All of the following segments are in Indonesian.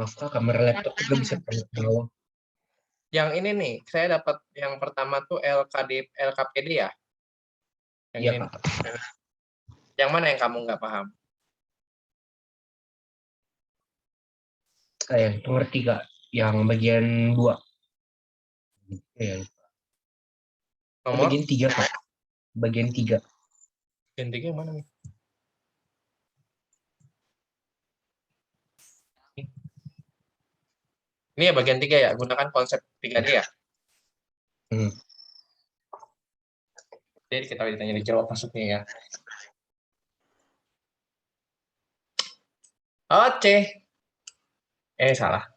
Maka kamera laptop juga bisa terbawa. Yang ini nih, saya dapat yang pertama tuh LKPD ya? Yang Iya, ini. Kak. Yang mana yang kamu nggak paham? Yang pengerti, Kak. Yang bagian 2. Ya, Nomor? bagian 3, Kak. Bagian 3. Bagian 3 yang mana nih? Ini ya bagian 3 ya, gunakan konsep 3D ya. Jadi kita ditanya dijawab maksudnya ya. Oke. Salah.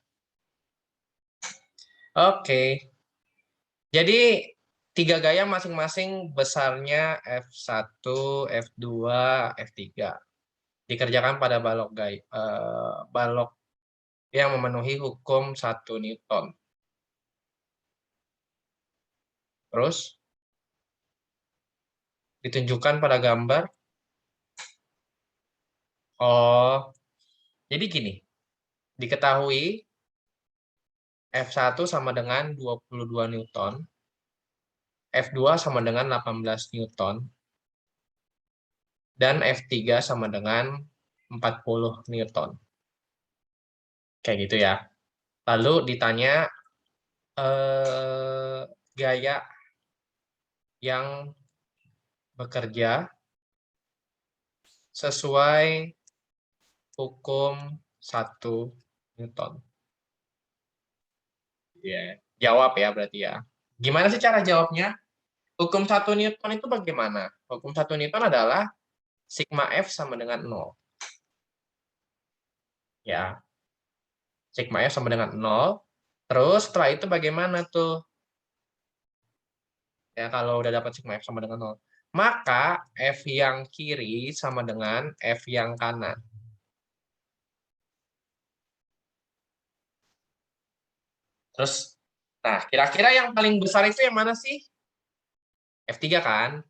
Oke. Jadi 3 gaya masing-masing besarnya F1, F2, F3. Dikerjakan pada balok yang memenuhi hukum 1 Newton. Terus ditunjukkan pada gambar. Oh, jadi gini. Diketahui F1 sama dengan 22 Newton, F2 sama dengan 18 Newton, dan F3 sama dengan 40 Newton. Kayak gitu ya. Lalu ditanya gaya yang bekerja sesuai hukum 1 Newton. Ya, jawab ya berarti ya. Gimana sih cara jawabnya? Hukum 1 Newton itu bagaimana? Hukum 1 Newton adalah sigma F sama dengan 0. Ya, sigma F sama dengan 0. Terus setelah itu bagaimana tuh? Ya, kalau udah dapat sigma F sama dengan 0. Maka F yang kiri sama dengan F yang kanan. Terus, nah kira-kira yang paling besar itu yang mana sih? F3 kan?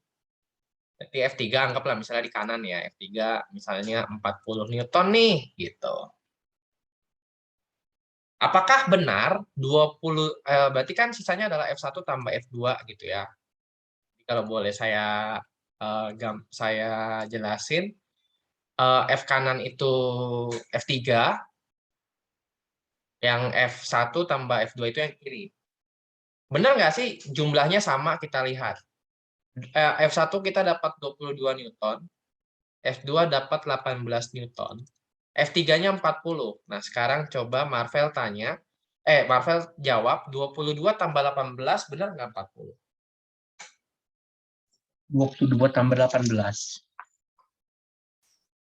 Jadi F3 anggaplah misalnya di kanan ya. F3 misalnya 40 Newton nih, gitu. Apakah benar 20, berarti kan sisanya adalah F1 tambah F2 gitu ya. Kalau boleh saya jelasin, F kanan itu F3, yang F1 tambah F2 itu yang kiri. Benar nggak sih jumlahnya sama kita lihat? F1 kita dapat 22 Newton, F2 dapat 18 Newton, F3-nya 40. Nah, sekarang coba Marvel jawab 22 tambah 18 benar nggak 40? 22 tambah 18.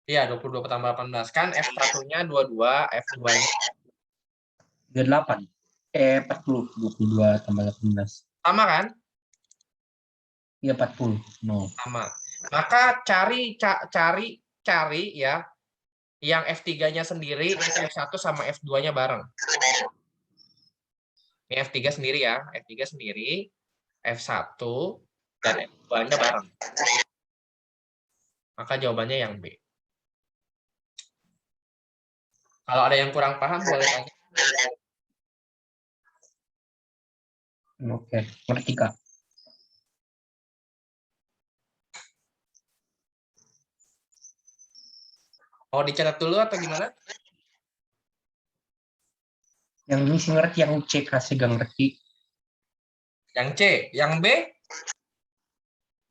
Iya, 22 tambah 18. Kan F1-nya 22, F2-nya 38. 40. 22 tambah 18. sama kan? Iya, 40. No. Sama. Maka cari ya yang F3-nya sendiri, F1 sama F2-nya bareng. Ini F3 sendiri ya, F3 sendiri, F1 dan F2-nya bareng. Maka jawabannya yang B. Kalau ada yang kurang paham boleh tanya. Oke, ngerti, Kak. Mau dicatat dulu atau gimana? Yang ini sih ngerti, yang C kasih gak ngerti. Yang C, yang B?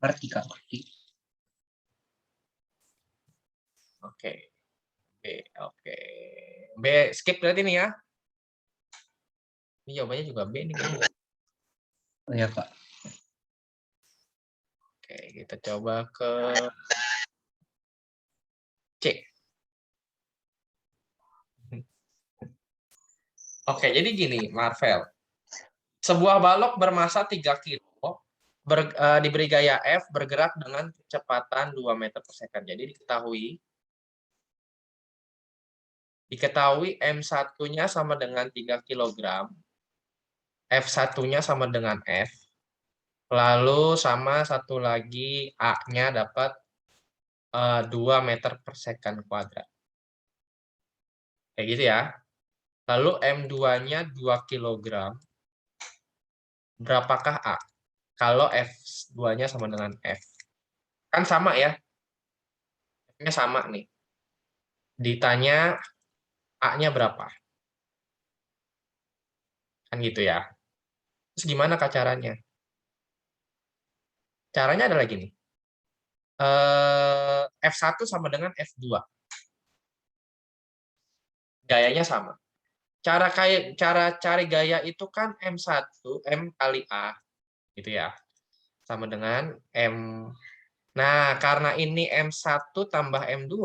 Ngerti, Kak, ngerti. Oke. B, oke. B skip berarti nih ya. Ini jawabannya juga B nih kayaknya. Oh ya, Kak. Oke, kita coba ke C. Oke, jadi gini, Marvel. Sebuah balok bermasa 3 kilo diberi gaya F bergerak dengan kecepatan 2 meter per second. Jadi diketahui M1-nya sama dengan 3 kg, F1-nya sama dengan F, lalu sama satu lagi A-nya dapat 2 meter per second kuadrat. Kayak gitu ya. Lalu M2-nya 2 kg. Berapakah A? Kalau F2-nya sama dengan F. Kan sama ya. F-nya sama nih. Ditanya A-nya berapa? Kan gitu ya. Terus gimana Kak caranya? Caranya adalah gini. F1 sama dengan F2. Gayanya sama. Cara cari gaya itu kan M1, M kali A. Gitu ya. Sama dengan M. Nah, karena ini M1 tambah M2,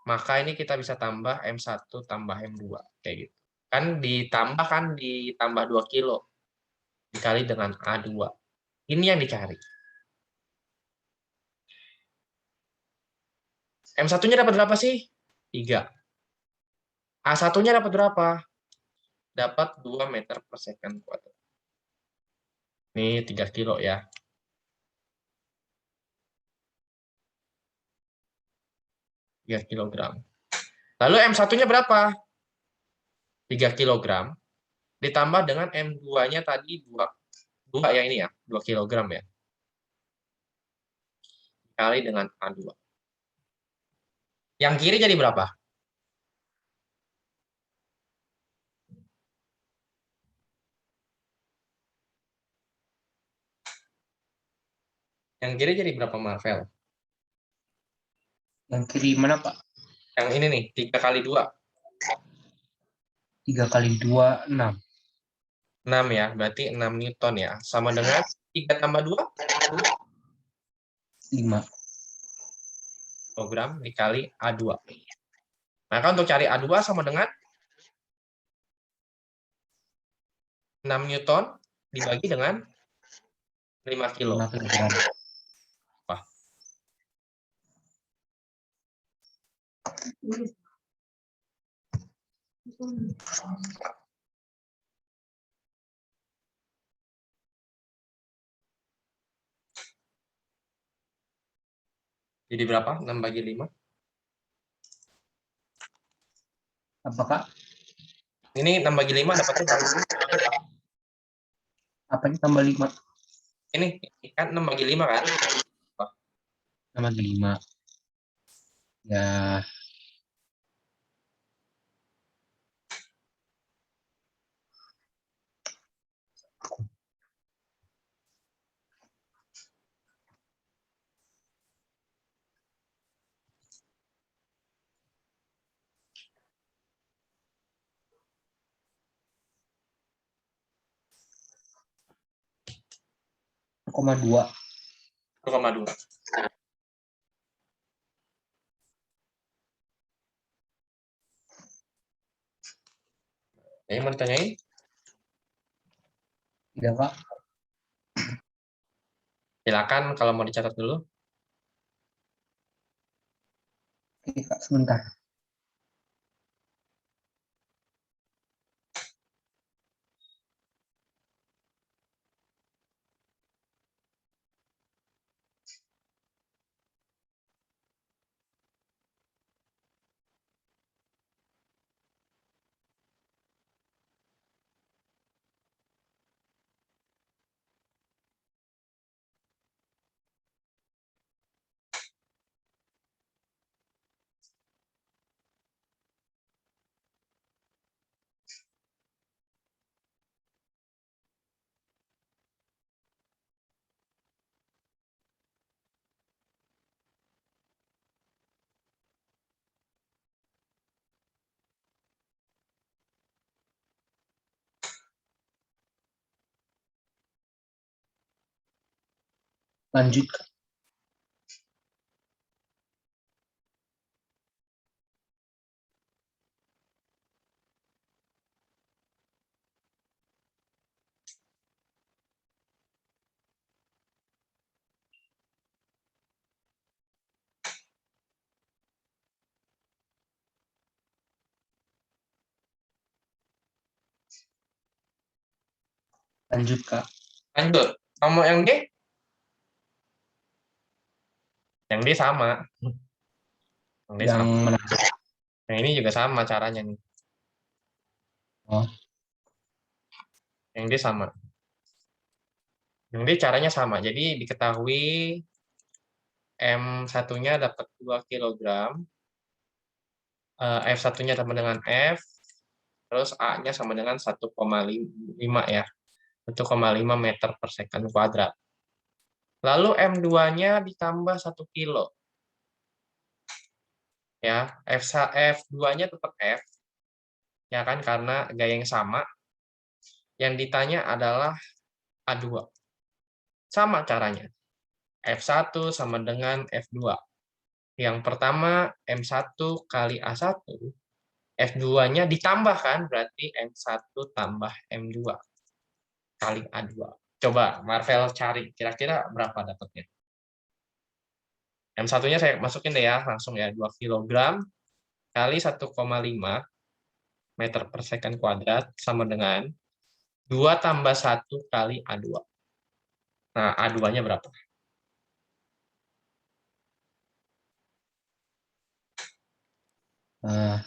maka ini kita bisa tambah M1 tambah M2. Kayak gitu. Kan ditambah 2 kilo. Dikali dengan A2. Ini yang dicari. M1-nya dapat berapa sih? 3. A1-nya dapat berapa? Dapat 2 meter per second kuadrat. Ini 3 kilo ya. Kilogram. Lalu M1-nya berapa? 3 kilogram. Ditambah dengan M2-nya tadi 2. 2 ya ini ya, 2 kilogram ya. Kali dengan A2. Yang kiri jadi berapa? Yang kiri jadi berapa, Marvel? Yang kiri mana, Pak? Yang ini nih, 3 kali 2. 3 kali 2, 6. 6 ya, berarti 6 Newton ya. Sama dengan 3 tambah 2? 5. Kilogram dikali A2. Maka untuk cari A2 sama dengan 6 Newton dibagi dengan 5 kilo. 5 kilogram. Wah. Jadi berapa? 6 bagi 5? Apakah? Ini 6 bagi 5 dapatnya berapa? Apa ini tambah 5? Ini kan 6 bagi 5 kan? 6 bagi 5. Ya, koma 2. 1,2. Ini mau ditanyain? Tidak, Pak. Silakan kalau mau dicatat dulu. Oke, Kak, sebentar. Lanjut, Kak. Lanjut, Kak. Lanjut. Nomor yang D? Yang D sama. Yang D Yang sama. mana? Yang ini juga sama caranya nih. Oh, Yang D sama. Yang D caranya sama. Jadi diketahui M1-nya dapat 2 kilogram, F1-nya sama dengan F, terus A-nya sama dengan 1,5 ya. 1,5 meter per second kuadrat. Lalu M2-nya ditambah 1 kilo. Ya, F2-nya tetap F, ya kan, karena gaya yang sama. Yang ditanya adalah A2. Sama caranya. F1 sama dengan F2. Yang pertama M1 kali A1, F2-nya ditambahkan, berarti M1 tambah M2 kali A2. Coba Marvel cari, kira-kira berapa dapatnya? M1-nya saya masukin deh ya, langsung ya, 2 kilogram kali 1,5 meter per second kuadrat sama dengan 2 tambah 1 kali A2. Nah, A2-nya berapa? eh,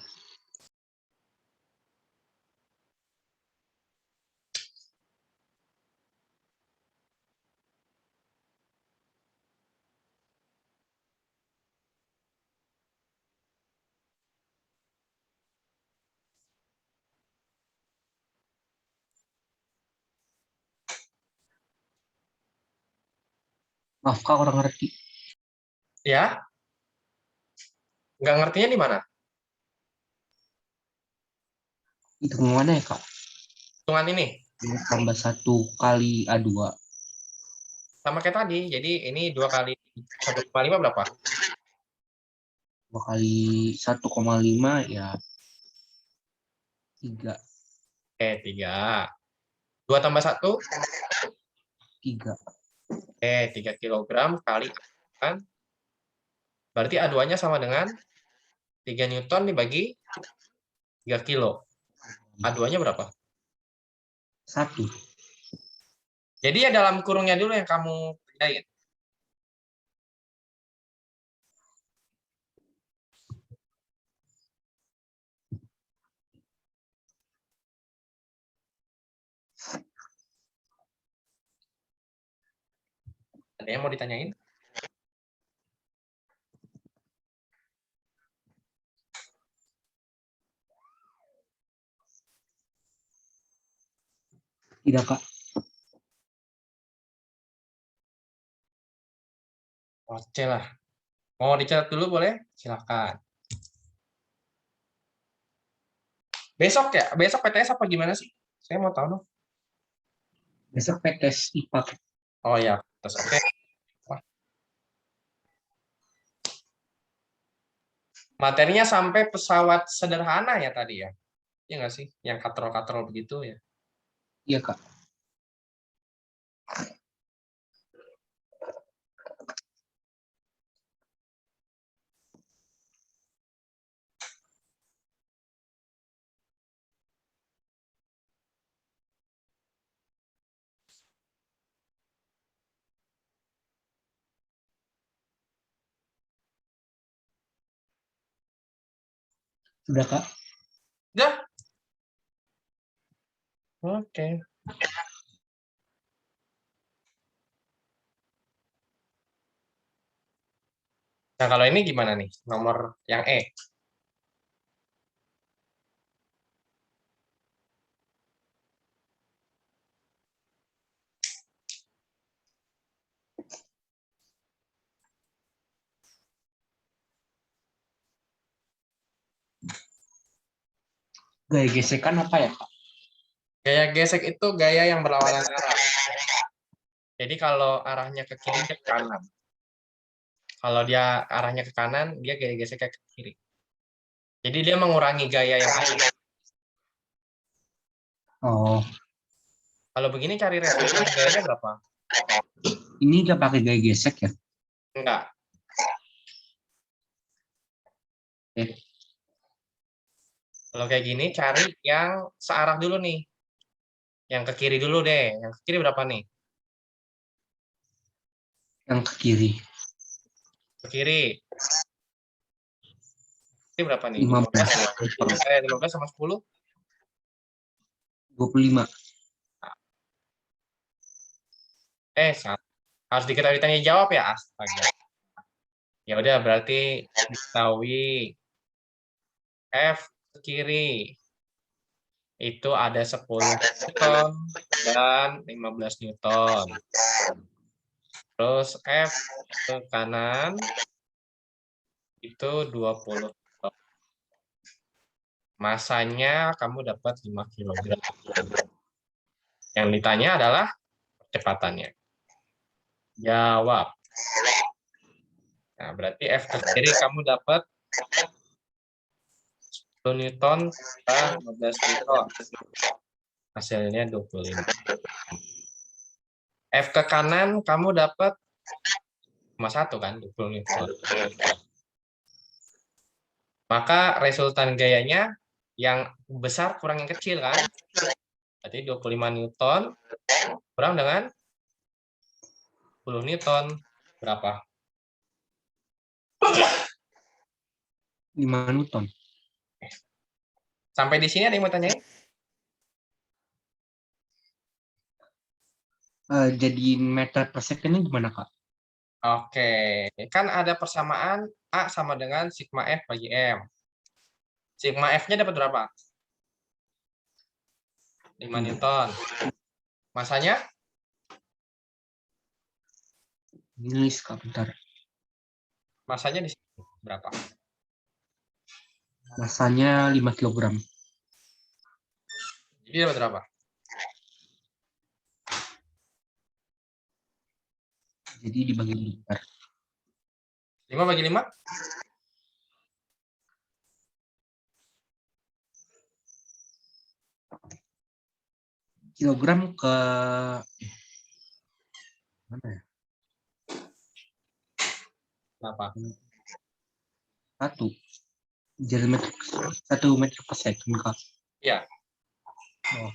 maaf Kak, kurang ngerti. Ya, nggak ngertinya di mana? Itu mana ya Kak? Hitungan ini. Tambah 1 kali A2. Sama kayak tadi. Jadi ini 2 kali 1,5 berapa? 2 kali 1,5 ya 3. 3. 2 tambah 1? 3. 3 kilogram kali kan. Berarti A2-nya sama dengan 3 Newton dibagi 3 kilo. A2-nya berapa? 1. Jadi ya dalam kurungnya dulu yang kamu kerjain. Ada yang mau ditanyain? Tidak Kak. Oke lah. Mau dicatat dulu boleh? Silakan. Besok ya? Besok PTS apa gimana sih? Saya mau tahu dong. Besok tes IPA. Oh ya, terus oke. Wah, materinya sampai pesawat sederhana ya tadi ya? Iya nggak sih? Yang katrol-katrol begitu ya? Iya Kak. Sudah Kak. Udah? Oke. Nah kalau ini gimana nih? Nomor yang E. Gaya gesekan apa ya Kak? Gaya gesek itu gaya yang berlawanan arah. Jadi kalau arahnya ke kiri, dia ke kanan. Kalau dia arahnya ke kanan, dia gaya geseknya ke kiri. Jadi dia mengurangi gaya yang ada. Oh, Kalau begini cari referensi gayanya berapa? ini udah pakai gaya gesek ya? Enggak. Eh, Kalau kayak gini cari yang searah dulu nih. Yang ke kiri dulu deh. Yang ke kiri berapa nih? yang ke kiri. Ke kiri. Kiri berapa nih? 15. 15 sama 10? 25. Harus diketahui tanya jawab ya, astaga. Ya udah, berarti diketahui F ke kiri itu ada 10 Newton dan 15 Newton. Terus F ke kanan itu 20 Newton. Masanya kamu dapat 5 kg. Yang ditanya adalah kecepatannya. Jawab. Nah, berarti F ke kiri kamu dapat 10 Newton dan 15 Newton. Hasilnya 25. F ke kanan kamu dapat 1 kan, 20 Newton. Maka resultan gayanya yang besar kurang yang kecil kan? Berarti 25 Newton kurang dengan 10 Newton. Berapa? 5 Newton. Sampai di sini ada yang mau tanyain? Jadi meter per second gimana, Kak? Oke, kan ada persamaan A sama dengan sigma F bagi M. Sigma F-nya dapat berapa? 5 Newton. Masanya? Nulis, Kak, bentar. Masanya di sini berapa? Masanya 5 kg. Jadi dapat berapa? Jadi dibagi bentar. 5 bagi 5? Kilogram ke mana ya? Berapa? 1. Jadi 1 meter per second, Kak. Iya. Oh.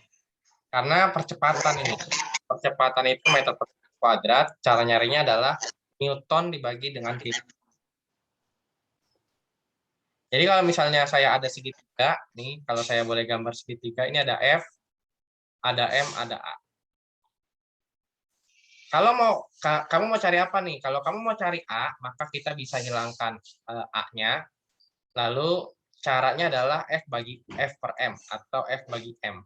Karena percepatan ini. Percepatan itu meter per kuadrat. Cara nyarinya adalah Newton dibagi dengan kilo. Jadi kalau misalnya saya ada segitiga, nih kalau saya boleh gambar segitiga, ini ada F, ada M, ada A. Kalau kamu mau cari apa nih? Kalau kamu mau cari A, maka kita bisa hilangkan A-nya. Lalu caranya adalah F bagi F per M atau F bagi M.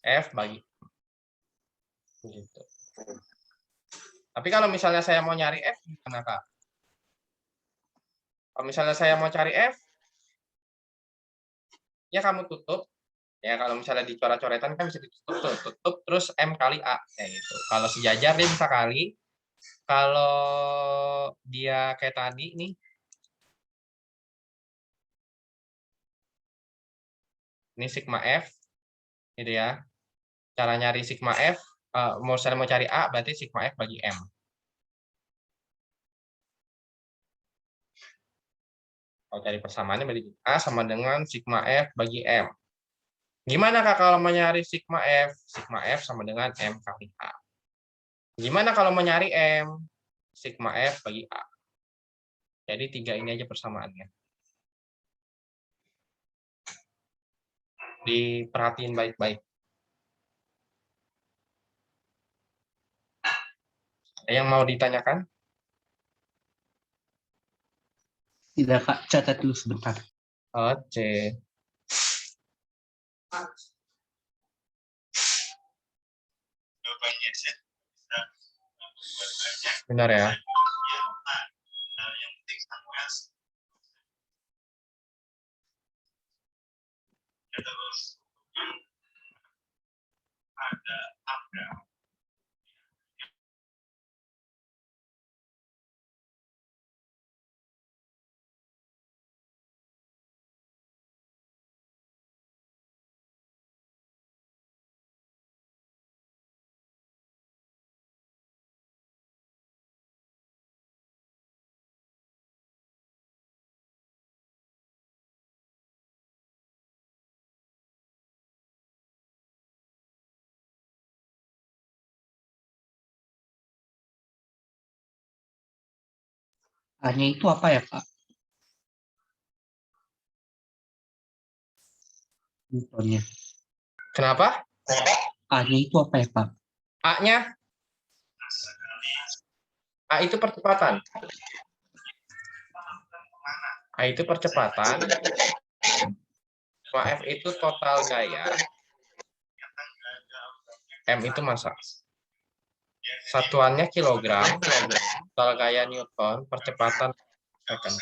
F bagi M. Gitu. Tapi kalau misalnya saya mau nyari F, gimana, Kak? Kalau misalnya saya mau cari F, ya kamu tutup. Ya kalau misalnya di coret-coretan kan bisa ditutup tuh, tutup terus M kali A kayak gitu. Kalau sejajar dia bisa kali. Kalau dia kayak tadi nih, ini sigma F gitu ya. Cara nyari sigma F, mau cari A berarti sigma F bagi M. Kalau cari persamaannya berarti A sama dengan sigma F bagi M. Gimana Kak kalau mau nyari sigma F? Sigma F sama dengan M kali A. Gimana kalau mau nyari M? Sigma F bagi A. Jadi 3 ini aja persamaannya. Diperhatiin baik-baik. Ada yang mau ditanyakan? Tidak, Kak. Catat dulu sebentar. Oke. Benar ya. A-nya itu apa ya, Kak? Newtonnya. Kenapa? A-nya itu apa ya, Pak? A-nya? A itu percepatan. A itu percepatan. F itu total gaya. M itu massa. Satuannya kilogram. Total gaya Newton. Percepatan second.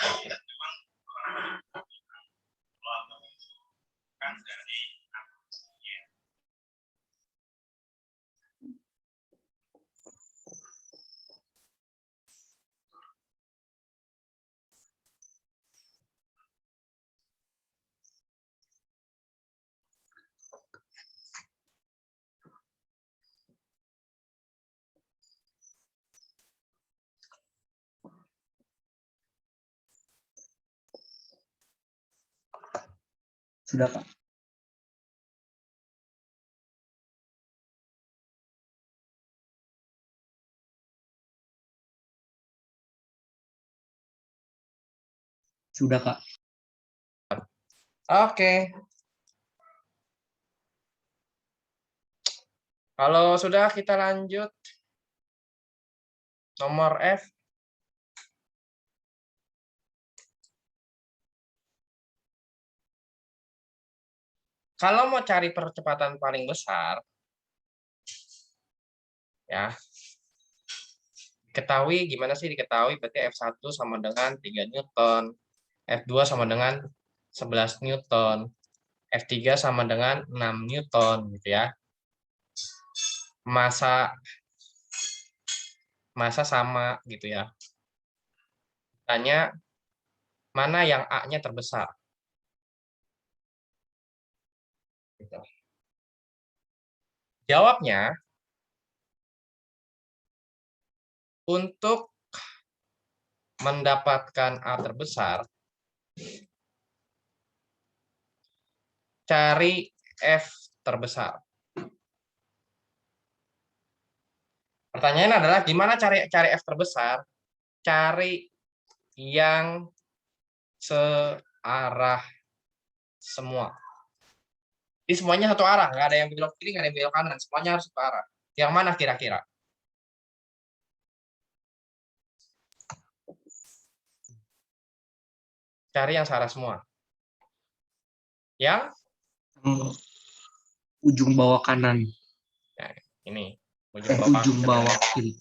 Sudah, Pak. Sudah, Kak. Oke. Kalau sudah kita lanjut. Nomor F. Kalau mau cari percepatan paling besar, ya, ketahui gimana sih diketahui? Berarti F1 sama dengan 3 Newton, F2 sama dengan 11 Newton, F3 sama dengan 6 Newton, gitu ya. Massa sama, gitu ya. Tanya, mana yang A-nya terbesar? Gitu. Jawabnya, untuk mendapatkan A terbesar, cari F terbesar. Pertanyaannya adalah gimana cari F terbesar? Cari yang searah semua. Jadi semuanya satu arah, nggak ada yang belok kiri, nggak ada yang belok kanan, semuanya harus satu arah. Yang mana kira-kira? Cari yang searah semua. Yang Ujung bawah kanan. nah, ini Ujung bawah kiri.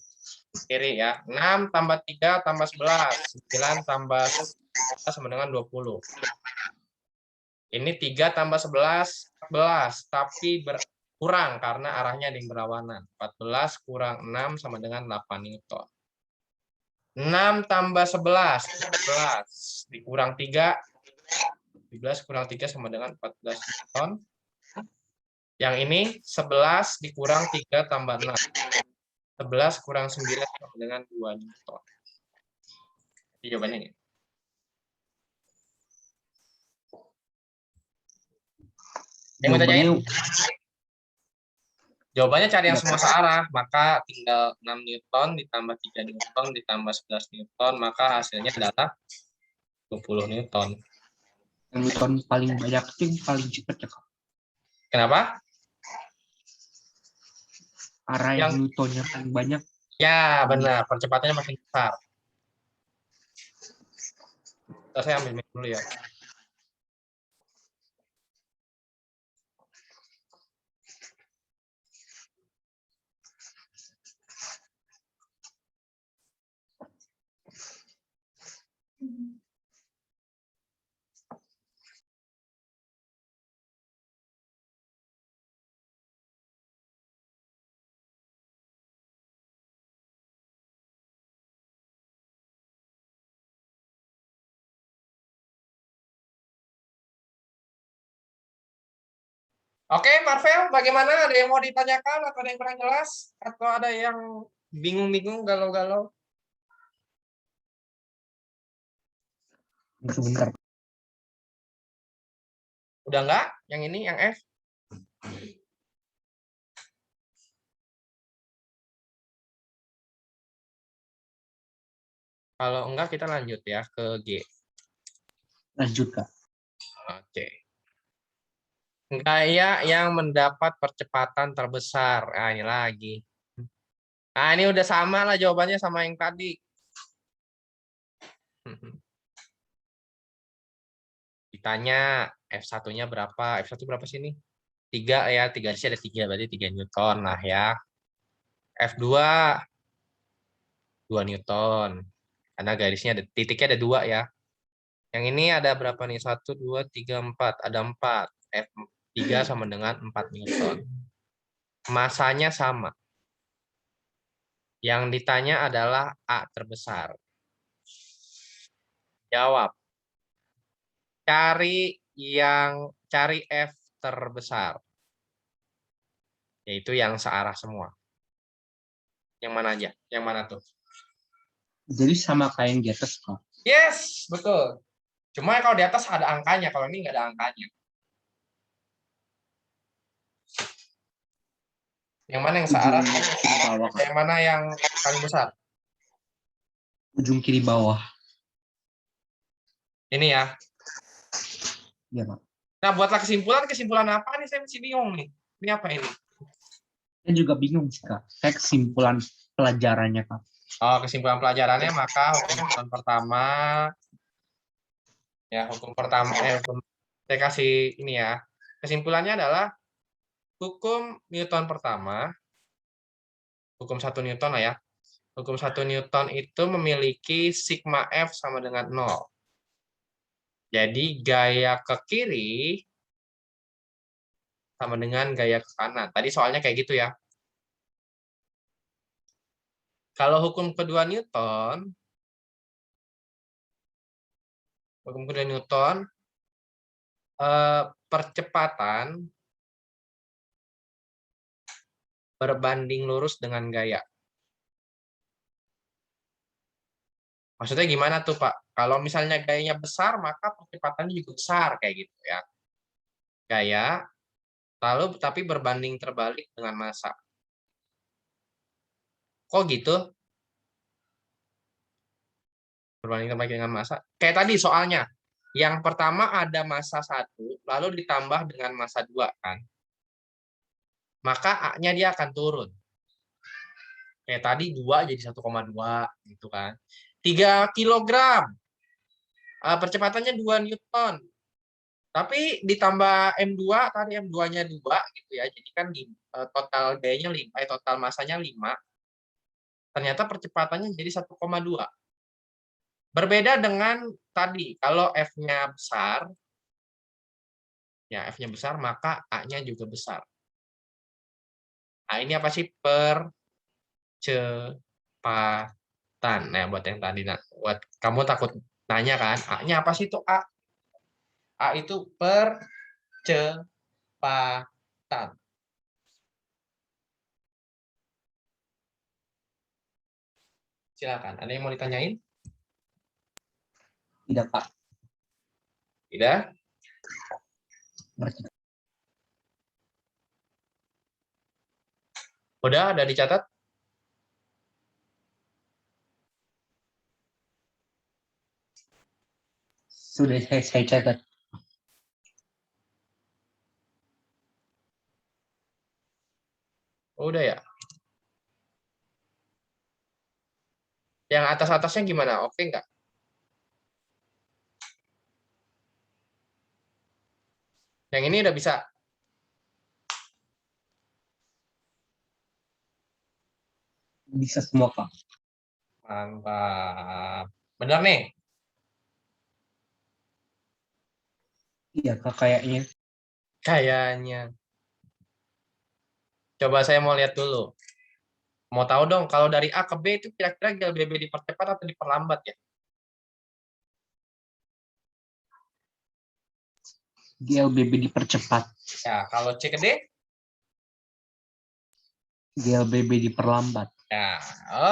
Kiri ya. 6 tambah 3 tambah 11. 9 tambah 11 sama dengan 20. Ini 3 tambah 11, 14. Tapi berkurang karena arahnya ada yang berlawanan. 14 kurang 6 sama dengan 8 Newton. 6 tambah 11, 11. Dikurang 3, 17 kurang 3 sama dengan 14 Newton. Yang ini 11 dikurang 3 tambah 6. 11 kurang 9 sama dengan 2 Newton. Jadi jawabannya ini. Jawabannya cari yang semua searah, maka tinggal 6 Newton ditambah 3 Newton ditambah 11 Newton, maka hasilnya adalah 20 Newton. Yang Newton paling banyak itu yang paling cepat ya, Kak? Kenapa? Arah yang Newtonnya paling banyak. Ya, benar. Percepatannya makin besar. Saya ambil mic dulu ya. Oke, Marvel, bagaimana? Ada yang mau ditanyakan atau ada yang kurang jelas? Atau ada yang bingung-bingung, galau-galau? Sebentar. Udah enggak? Yang ini, yang F? Kalau enggak, kita lanjut ya ke G. Lanjut, Kak. Oke. Gaya yang mendapat percepatan terbesar. Nah, ini lagi. Nah, ini udah sama lah jawabannya sama yang tadi. Ditanya F1-nya berapa? F1 berapa sih ini? 3 ya, 3 di sini ada 3, berarti 3 Newton lah ya. F2 2 Newton. Karena garisnya ada titiknya ada 2 ya. Yang ini ada berapa nih? 1 2 3 4. Ada 4. F3 sama dengan 4 Newton. Masanya sama. Yang ditanya adalah A terbesar. Jawab. Cari F terbesar. Yaitu yang searah semua. Yang mana aja? Yang mana tuh? Jadi sama kayak yang di atas, Kak. Yes, betul. Cuma kalau di atas ada angkanya, kalau ini nggak ada angkanya. Yang mana yang searah? Ujung kiri bawah, Kak. Yang mana yang paling besar? Ujung kiri bawah. Ini ya. Iya, Pak. Nah, buatlah kesimpulan apa nih? Saya masih bingung nih. Ini apa ini? Saya juga bingung sih, Kak. Saya kesimpulan pelajarannya, Kak. Oh, kesimpulan pelajarannya maka hukum pertama ya, hukum saya kasih ini ya. Kesimpulannya adalah hukum Newton pertama, hukum 1 Newton lah ya. Hukum 1 Newton itu memiliki sigma F sama dengan 0. Jadi gaya ke kiri sama dengan gaya ke kanan. Tadi soalnya kayak gitu ya. Kalau hukum kedua Newton, percepatan berbanding lurus dengan gaya. Maksudnya gimana tuh, Pak? Kalau misalnya gayanya besar, maka percepatannya juga besar kayak gitu ya. Gaya, lalu tapi berbanding terbalik dengan massa. Kok gitu? Berbanding terbalik dengan massa. Kayak tadi soalnya, yang pertama ada massa 1, lalu ditambah dengan massa 2 kan. Maka A-nya dia akan turun. Kayak tadi 2 jadi 1,2 gitu kan. 3 kilogram. Percepatannya 2 Newton. Tapi ditambah M2, tadi M2-nya 2 gitu ya. Jadi kan total gayanya 5, total masanya 5. Ternyata percepatannya jadi 1,2. Berbeda dengan tadi, kalau F-nya besar, ya F-nya besar, maka A-nya juga besar. Nah, ini apa sih? Percepatan. Nah, buat yang tadi, buat kamu takut nanya kan, A-nya apa sih itu A? A itu percepatan. Silakan, ada yang mau ditanyain? Tidak, Pak. Tidak? Udah, ada dicatat? Sudah saya catat. Udah ya? Yang atas-atasnya gimana? Oke nggak? Yang ini udah bisa? Bisa semua, Pak. Mantap. Benar nih? Iya, Kak, kayaknya. Kayaknya. Coba saya mau lihat dulu. Mau tahu dong, kalau dari A ke B itu kira-kira GLBB dipercepat atau diperlambat ya? GLBB dipercepat. Ya, kalau C ke D? GLBB diperlambat. Ya,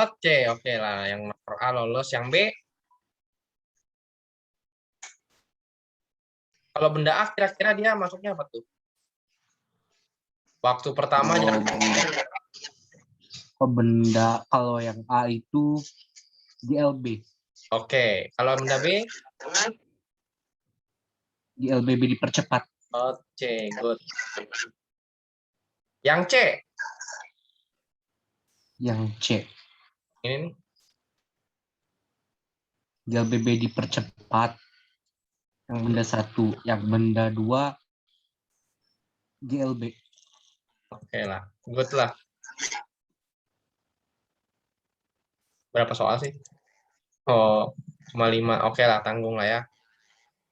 oke lah. Yang nomor A lolos, yang B? Kalau benda A kira-kira dia masuknya apa tuh? Waktu pertama Benda kalau yang A itu GLB. Oke, kalau benda B? GLBB dipercepat. Oh, C, good. Yang C. Yang C. Ini nih. GLBB dipercepat. Yang benda 1. Yang benda 2. GLB. Oke lah. Good lah. Berapa soal sih? Oh, cuma 5. Oke lah, tanggung lah ya.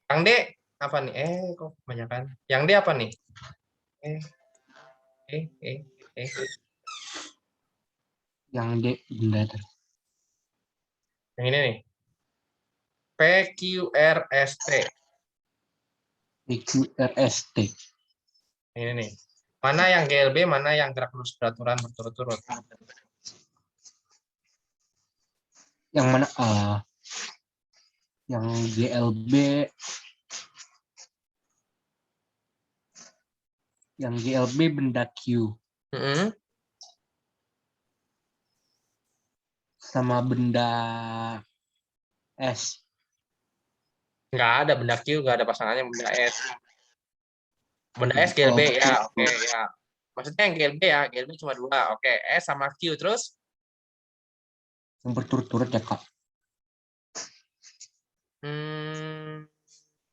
Yang D apa nih? Kok banyak kan? Yang D apa nih? Eh, eh, eh, eh. Yang D benda. Yang ini nih. PQRST. PQRST. Ini nih. Mana yang GLB, mana yang gerak lurus beraturan berturut-turut? Yang mana? Yang GLB. Yang GLB benda Q. Sama benda S. Nggak ada benda Q, nggak ada pasangannya benda S. Benda S GLB ya, oke ya. Maksudnya yang GLB ya, GLB cuma 2. Oke, S sama Q terus? Yang berturut-turut ya, Kak.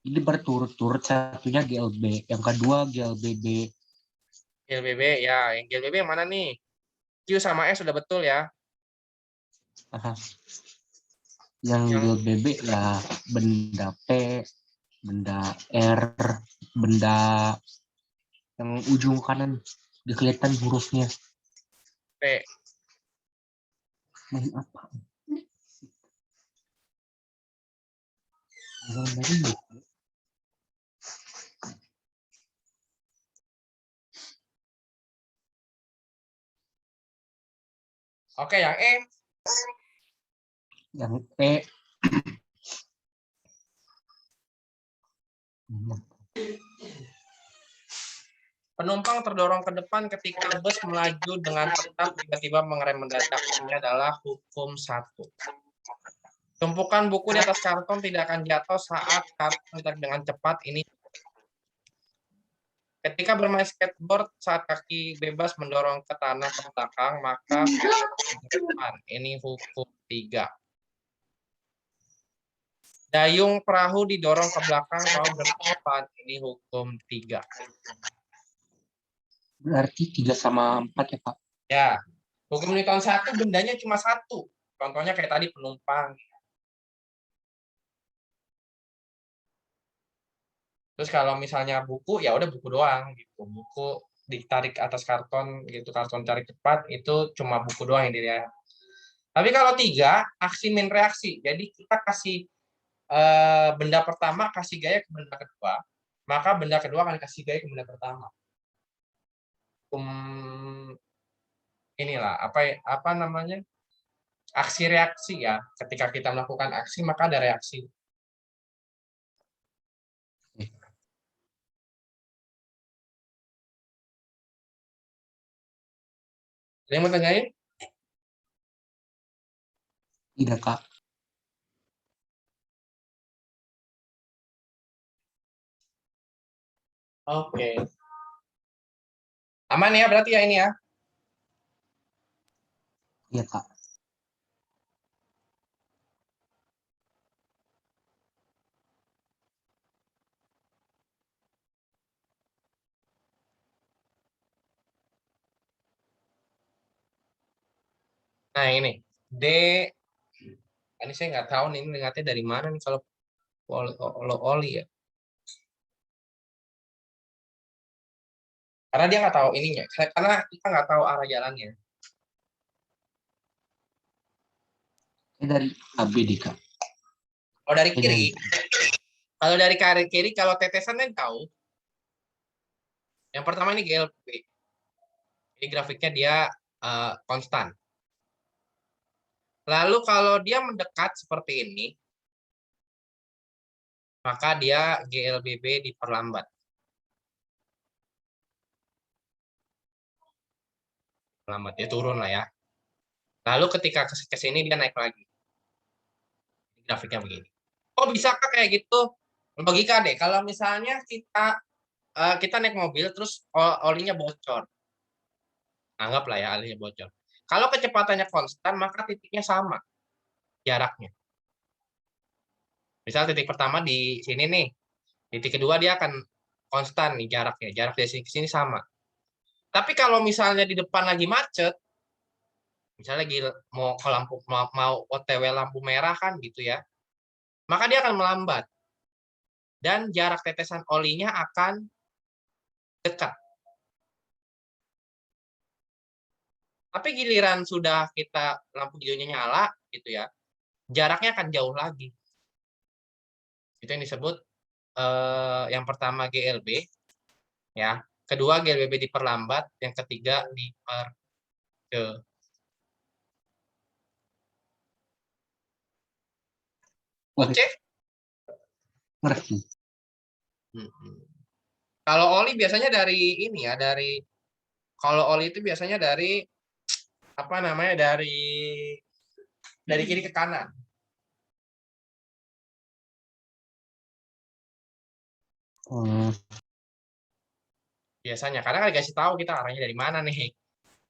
Ini berturut-turut, satunya GLB, yang kedua GLBB. GLBB ya, yang GLBB yang mana nih? Q sama S sudah betul ya. Yang GLBB ya benda P, benda R, benda yang ujung kanan kelihatan hurufnya. P. Main apa? Yang dari Oke, yang E. Yang E. Penumpang terdorong ke depan ketika bus melaju dengan tetap tiba-tiba mengerem mendadak. Ini adalah hukum 1. Tumpukan buku di atas karton tidak akan jatuh saat karton ditarik dengan cepat. Ini ketika bermain skateboard saat kaki bebas mendorong ke tanah ke belakang, maka ke depan. Ini hukum 3. Dayung perahu didorong ke belakang, perahu berhenti ke depan. Ini hukum 3. Berarti 3 sama 4 ya, Pak? Ya, hukum Newton 1 bendanya cuma 1. Contohnya kayak tadi penumpang. Terus kalau misalnya buku, ya udah buku doang gitu. Buku ditarik atas karton gitu, karton tarik cepat itu cuma buku doang yang dilihat. Tapi kalau 3, aksi min reaksi. Jadi kita kasih benda pertama kasih gaya ke benda kedua, maka benda kedua akan kasih gaya ke benda pertama. Inilah apa namanya? Aksi reaksi ya. Ketika kita melakukan aksi maka ada reaksi. Ada yang mau tanyain? Tidak, Kak. Oke. Aman ya berarti ya ini ya? Iya, Kak. Nah ini D. Ini saya nggak tahu nih ingatnya dari mana nih kalau oli ya. Karena dia nggak tahu ininya. Karena kita nggak tahu arah jalannya. Dari AB deh, Kak. Kalau dari kiri, kalau tetesan kan tahu. Yang pertama ini GLP. Ini grafiknya dia konstan. Lalu kalau dia mendekat seperti ini, maka dia GLBB diperlambat. Lambat dia turun lah ya. Lalu ketika ke sini dia naik lagi. Grafiknya begini. Kok bisa kayak gitu? Logika deh. Kalau misalnya kita kita naik mobil terus olinya bocor. Anggaplah ya olinya bocor. Kalau kecepatannya konstan, maka titiknya sama jaraknya. Misal titik pertama di sini nih, titik kedua dia akan konstan nih jaraknya. Jarak dari sini ke sini sama. Tapi kalau misalnya di depan lagi macet, misalnya lagi mau ke lampu mau OTW lampu merah kan gitu ya, maka dia akan melambat dan jarak tetesan olinya akan dekat. Tapi giliran sudah kita lampu hijaunya nyala gitu ya, jaraknya akan jauh lagi. Itu yang disebut yang pertama GLB ya, kedua GLB diperlambat, yang ketiga dipercepat. Oke. Ngerti. Kalau oli biasanya dari ini ya, kalau oli itu biasanya dari apa namanya, dari kiri ke kanan. Biasanya karena kan dikasih tahu kita arahnya dari mana nih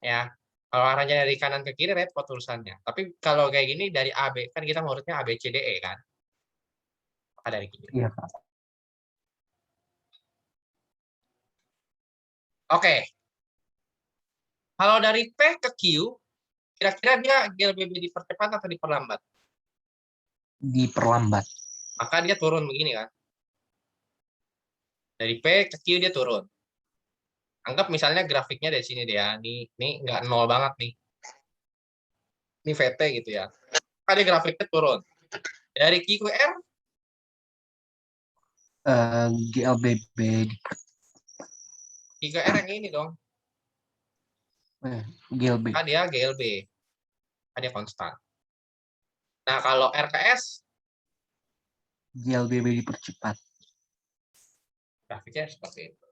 ya. Kalau arahnya dari kanan ke kiri repot urusannya. Tapi kalau kayak gini dari A B kan kita ngurutnya A B C D E kan. Maka dari kiri. Iya, Kak. Oke. Kalau dari P ke Q, kira-kira dia GLBB dipercepat atau diperlambat? Diperlambat. Maka dia turun begini kan. Dari P ke Q dia turun. Anggap misalnya grafiknya dari sini deh ya. Ini nggak nol banget nih. Ini VT gitu ya. Maka dia grafiknya turun. Dari Q ke R, GLBB Q ke R yang ini dong. GLB. Maka dia GLB. Maka dia konstan. Nah, kalau R ke S, GLBB dipercepat. grafiknya seperti itu.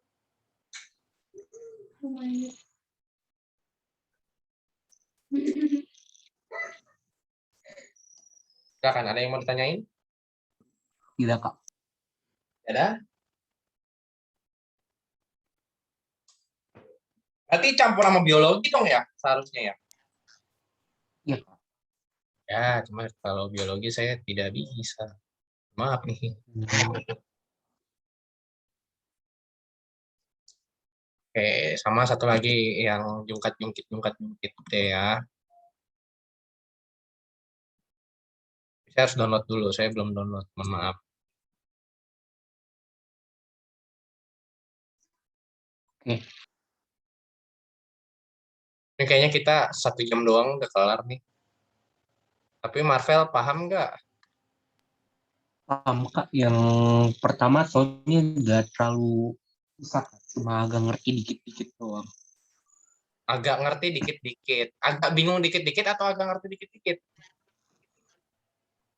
Silakan, ada yang mau ditanyain? Tidak, Kak. Ada? Berarti campur sama biologi dong ya, seharusnya ya? Iya, Kak. Ya, cuma kalau biologi saya tidak bisa. Maaf nih. Oke, sama satu lagi yang jungkat-jungkit deh ya. Saya harus download dulu, saya belum download, mohon maaf. Oke. Ini kayaknya kita 1 jam doang udah kelar nih. Tapi Marvel paham nggak? Paham, Kak. Yang pertama soalnya nggak terlalu susah, Kak. Cuma agak ngerti dikit-dikit doang. Agak ngerti dikit-dikit. Agak bingung dikit-dikit atau agak ngerti dikit-dikit?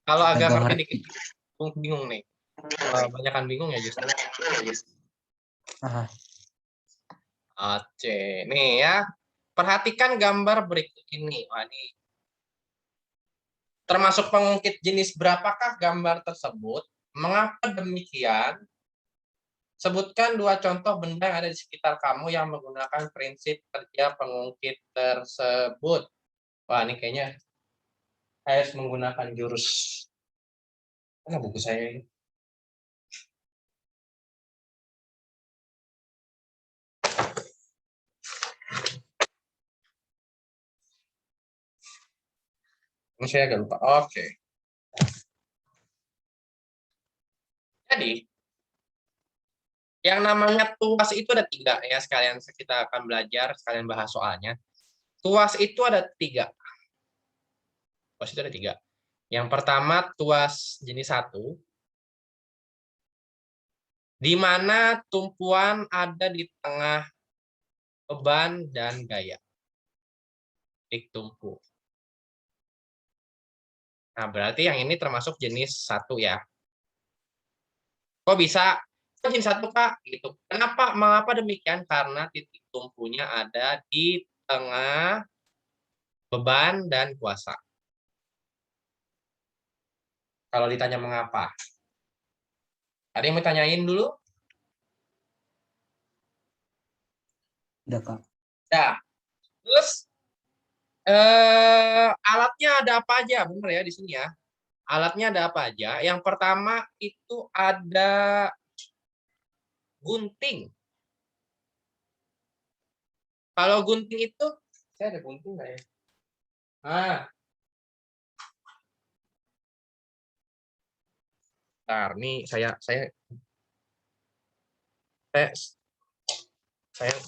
Kalau agak ngerti dikit-dikit, bingung nih. Banyakan bingung ya justru. Oke, nih ya. Perhatikan gambar berikut ini. Wah, ini termasuk pengungkit jenis berapakah gambar tersebut? Mengapa demikian? Sebutkan 2 contoh benda yang ada di sekitar kamu yang menggunakan prinsip kerja pengungkit tersebut. Wah, ini kayaknya saya harus menggunakan jurus. Mana buku saya ini? Ini saya agak lupa. Oke. Jadi, yang namanya tuas itu ada 3 ya, sekalian kita akan belajar, sekalian bahas soalnya. Tuas itu ada 3. Tuas itu ada 3. Yang pertama tuas jenis 1, di mana tumpuan ada di tengah beban dan gaya. Titik tumpu. Nah, berarti yang ini termasuk jenis 1 ya. Kok bisa? Kok jenis 1, Kak? Gitu. Mengapa demikian? Karena titik tumpunya ada di tengah beban dan kuasa. Kalau ditanya mengapa? Ada yang mau tanyain dulu? Udah, Kak. Nah, terus alatnya ada apa aja? Bener ya di sini ya. Alatnya ada apa aja? Yang pertama itu ada gunting. Kalau gunting itu, saya ada gunting nggak ya? Ah, bentar, nih saya, saya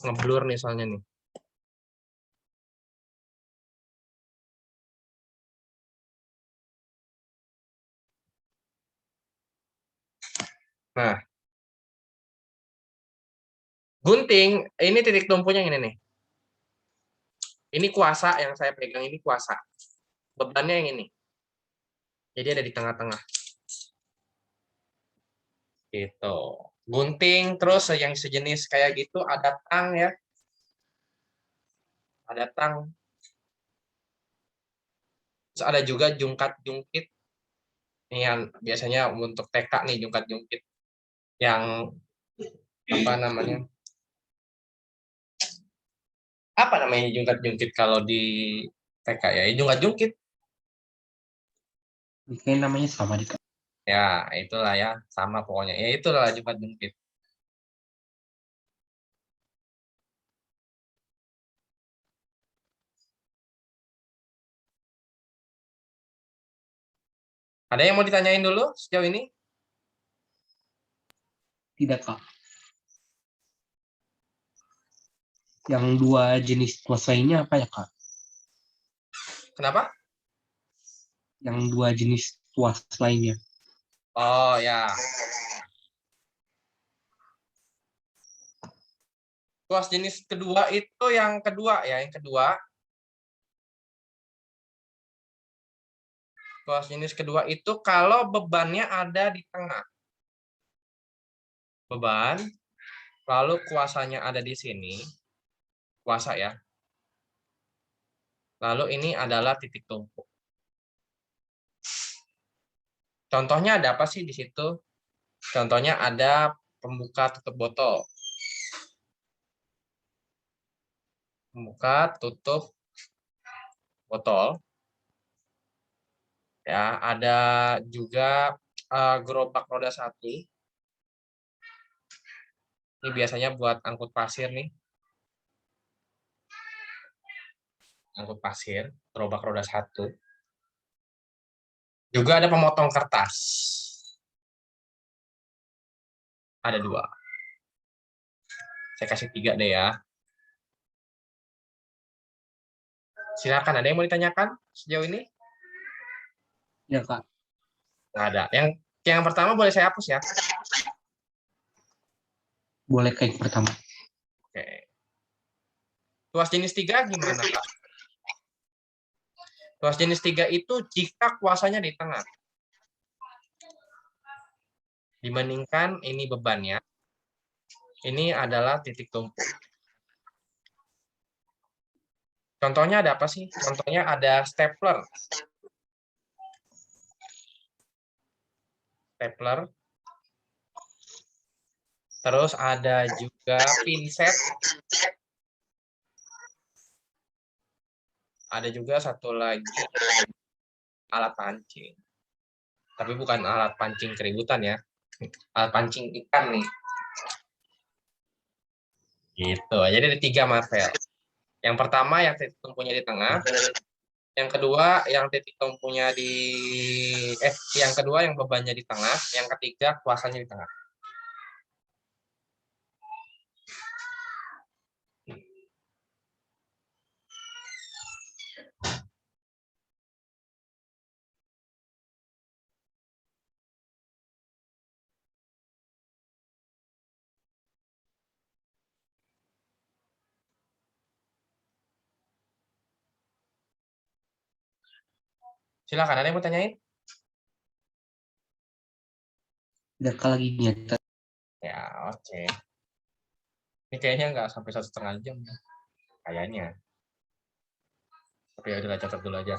ngeblur nih soalnya nih. Nah, gunting ini titik tumpunya yang ini nih. Ini kuasa yang saya pegang ini kuasa. Bebannya yang ini. Jadi ada di tengah-tengah. Gitu. Gunting terus yang sejenis kayak gitu ada tang ya. Ada tang. Terus ada juga jungkat-jungkit. Ini yang biasanya untuk TK nih jungkat-jungkit. Yang apa namanya? Apa namanya jungkat-jungkit kalau di TK ya? Jungkat-jungkit. Ini namanya sama di Kak. Ya, itulah ya, sama pokoknya. Ya itulah jungkat-jungkit. Ada yang mau ditanyain dulu sejauh ini? Tidak, Kak. Yang dua jenis tuas lainnya apa ya, Kak? Kenapa? Yang dua jenis tuas lainnya. Oh ya, tuas jenis kedua itu yang kedua ya, yang kedua. Tuas jenis kedua itu kalau bebannya ada di tengah. Beban, lalu kuasanya ada di sini. Kuasa ya. Lalu ini adalah titik tumpuk. Contohnya ada apa sih di situ? Contohnya ada pembuka tutup botol. Pembuka tutup botol. Ya, ada juga gerobak roda satu. Ini biasanya buat angkut pasir nih. Angkut pasir, gerobak roda satu. Juga ada pemotong kertas. Ada dua. Saya kasih tiga deh ya. Silakan, ada yang mau ditanyakan sejauh ini? Ya, Kak. Nggak ada. Yang pertama boleh saya hapus ya. Boleh ke yang pertama. Oke. Tuas jenis 3 gimana, Pak? Tuas jenis 3 itu jika kuasanya di tengah. Dibandingkan ini bebannya, ini adalah titik tumpuk. Contohnya ada apa sih? Contohnya ada stapler. Stapler. Terus ada juga pinset. Ada juga satu lagi alat pancing. Tapi bukan alat pancing keributan ya. Alat pancing ikan nih. Gitu. Jadi ada tiga marvel. Yang pertama yang titik tumpunya di tengah. Yang kedua yang titik tumpunya di yang kedua yang bebannya di tengah. Yang ketiga kuasanya di tengah. Silakan, ada yang mau tanyain? Udah, Kak, lagi nyata. Ya, oke. Ini kayaknya nggak sampai 1,5 jam. Kayaknya. Tapi ya udah catat dulu aja.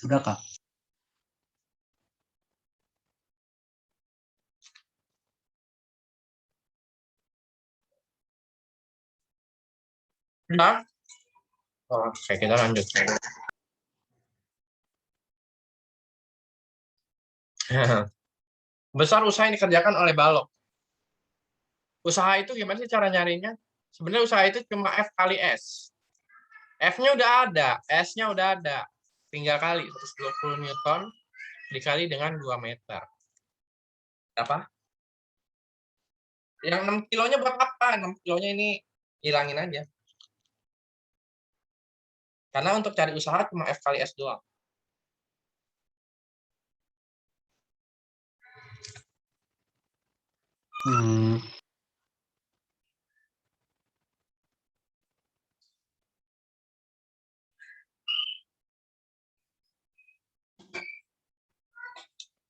Sudah, Kak. Nah, oke, kita lanjut. Besar usaha yang dikerjakan oleh Balok. Usaha itu gimana sih cara nyarinya? Sebenarnya usaha itu cuma F kali S. F-nya udah ada, S-nya udah ada. Tinggal kali 120 Newton dikali dengan 2 meter. Apa? Yang 6 kilonya berapa? 6 kilonya ini hilangin aja. Karena untuk cari usaha cuma F kali S doang.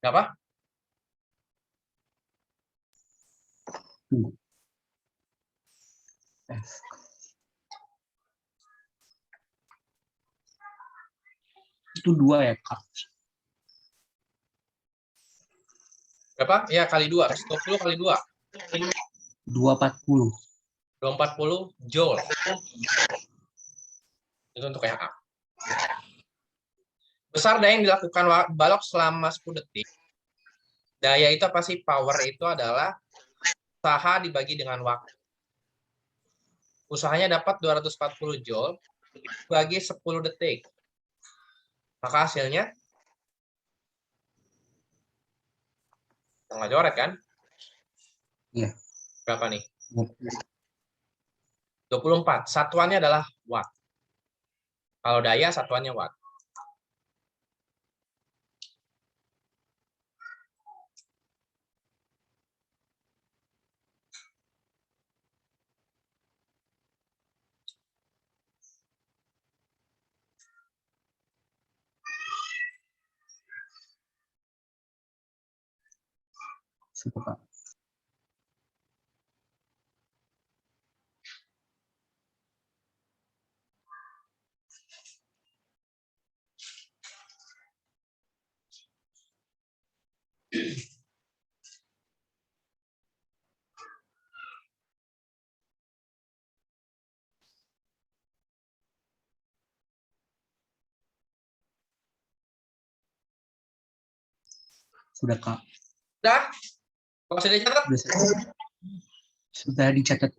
Berapa? Itu 2 ya, Kak? Berapa? Ya, kali 2. 120 kali 2. 240. 240 Joule. Itu untuk yang A. Besar daya yang dilakukan balok selama 10 detik. Daya itu apa sih? Power itu adalah usaha dibagi dengan waktu. Usahanya dapat 240 Joule bagi 10 detik. Maka hasilnya nggak coret kan? Iya. Berapa nih? 24. Satuannya adalah watt. Kalau daya satuannya watt. Sudah, Kak. Sudah, Kak. Udah? Kalau sudah dicatat? Sudah dicatat.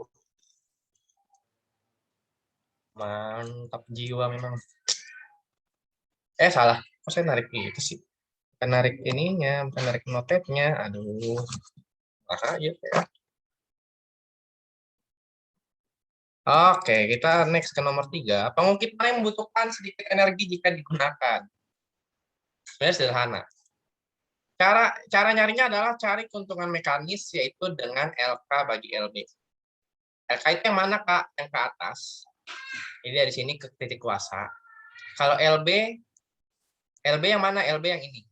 Mantap jiwa memang. Salah. Kok saya narik itu sih? Bukan narik ininya, bukan narik notetnya. Aduh. Bahaya. Oke, kita next ke nomor 3. Pengungkipan yang membutuhkan sedikit energi jika digunakan. Sebenarnya sederhana. Cara nyarinya adalah cari keuntungan mekanis, yaitu dengan LK bagi LB. LK itu yang mana, Kak? Yang ke atas. Jadi dari sini ke titik kuasa. Kalau LB yang mana? LB yang ini.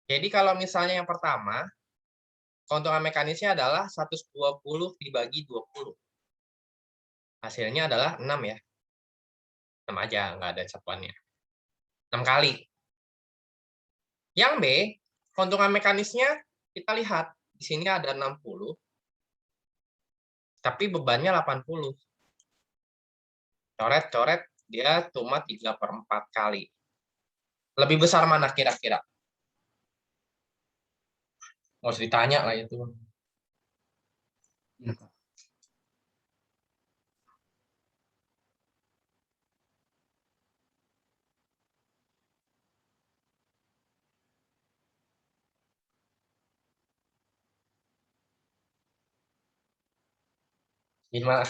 Jadi kalau misalnya yang pertama, keuntungan mekanisnya adalah 120 dibagi 20. Hasilnya adalah 6 ya. 6 aja, nggak ada satuannya. 6 kali. Yang B, keuntungan mekanisnya kita lihat. Di sini ada 60, tapi bebannya 80. Coret-coret, dia cuma 3/4 kali. Lebih besar mana kira-kira? Mau ditanya lah itu. Iya, Kak. Gimana?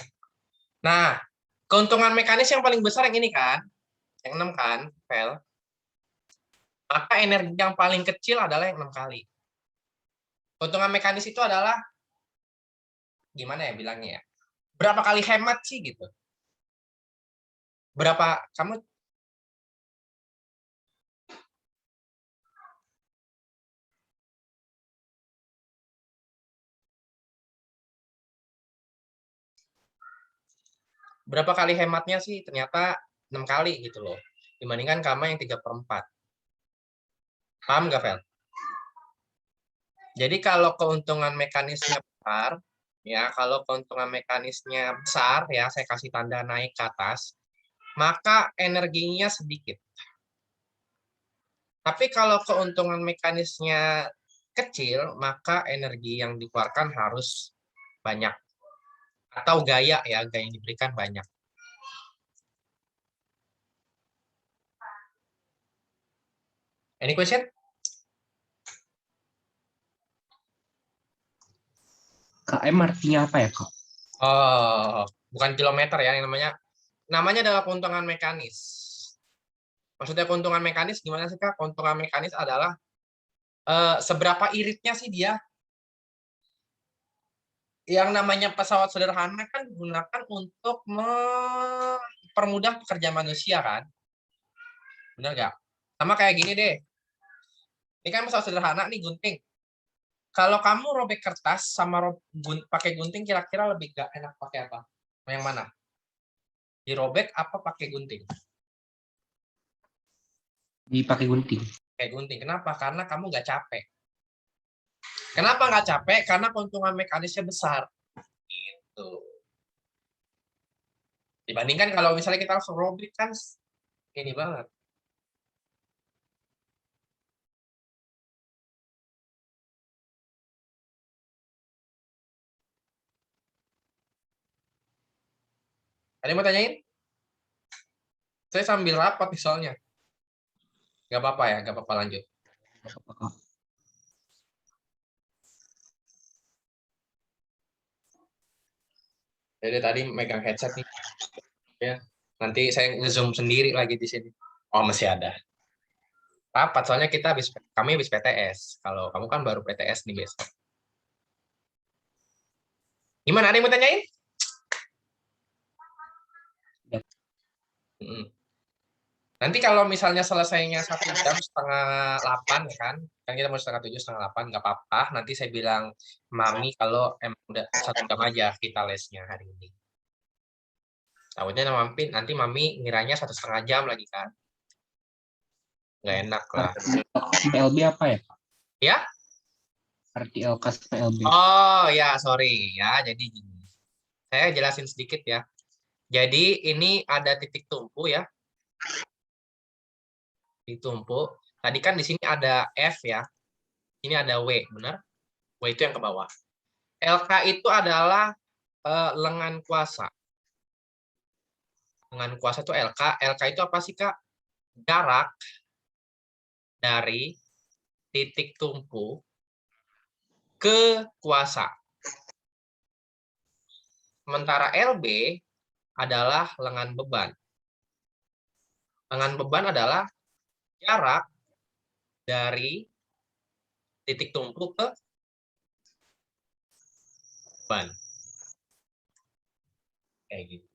Nah, keuntungan mekanis yang paling besar yang ini kan? Yang 6 kan, Vel? Maka energi yang paling kecil adalah yang 6 kali. Keuntungan mekanis itu adalah, gimana ya bilangnya ya? Berapa kali hemat sih gitu? Kamu berapa kali hematnya sih? Ternyata 6 kali gitu loh. dibandingkan gamma yang 3/4. Paham nggak, Vel? Jadi kalau keuntungan mekanisnya besar, ya, kalau keuntungan mekanisnya besar, ya, saya kasih tanda naik ke atas, maka energinya sedikit. Tapi kalau keuntungan mekanisnya kecil, maka energi yang dikeluarkan harus banyak. Atau gaya, ya, gaya yang diberikan banyak. Any question? KM artinya apa ya, Kak? Oh, bukan kilometer ya, yang namanya adalah keuntungan mekanis. Maksudnya keuntungan mekanis gimana sih, Kak? Keuntungan mekanis adalah seberapa iritnya sih dia. Yang namanya pesawat sederhana kan digunakan untuk mempermudah pekerjaan manusia kan. Benar nggak? Sama kayak gini deh. Ini kan pesawat sederhana nih, gunting. Kalau kamu robek kertas sama pakai gunting, kira-kira lebih gak enak pakai apa? Yang mana? Dirobek apa pakai gunting? Dipakai gunting. Kayak gunting. Kenapa? Karena kamu nggak capek. Kenapa nggak capek? Karena keuntungan mekanisnya besar. Gitu. Dibandingkan kalau misalnya kita langsung robek kan ini banget. Ada yang mau tanyain? Saya sambil rapat nih soalnya. Nggak apa-apa ya, nggak apa-apa lanjut. Jadi tadi megang headset nih. Ya. Nanti saya nge-zoom sendiri lagi di sini. Oh, masih ada. Rapat, soalnya kami habis PTS. Kalau kamu kan baru PTS nih besok. Gimana, ada yang mau tanyain? Nanti kalau misalnya selesainya 1 jam setengah 8 kan kita mau setengah 7 setengah 8 nggak apa-apa. Nanti saya bilang Mami kalau emang udah 1 jam aja kita lesnya hari ini. Takutnya nanti Mami ngiranya 1,5 jam lagi kan? Nggak enak lah. PLB apa ya, Pak? Ya? Arti LK PLB. Oh ya, sorry ya. Jadi gini, saya jelasin sedikit ya. Jadi ini ada titik tumpu ya. Titik tumpu. Tadi kan di sini ada F ya. Ini ada W, benar? W itu yang ke bawah. LK itu adalah lengan kuasa. Lengan kuasa itu LK. LK itu apa sih, Kak? Jarak dari titik tumpu ke kuasa. Sementara LB adalah lengan beban. Lengan beban adalah jarak dari titik tumpu ke beban. Kayak gitu.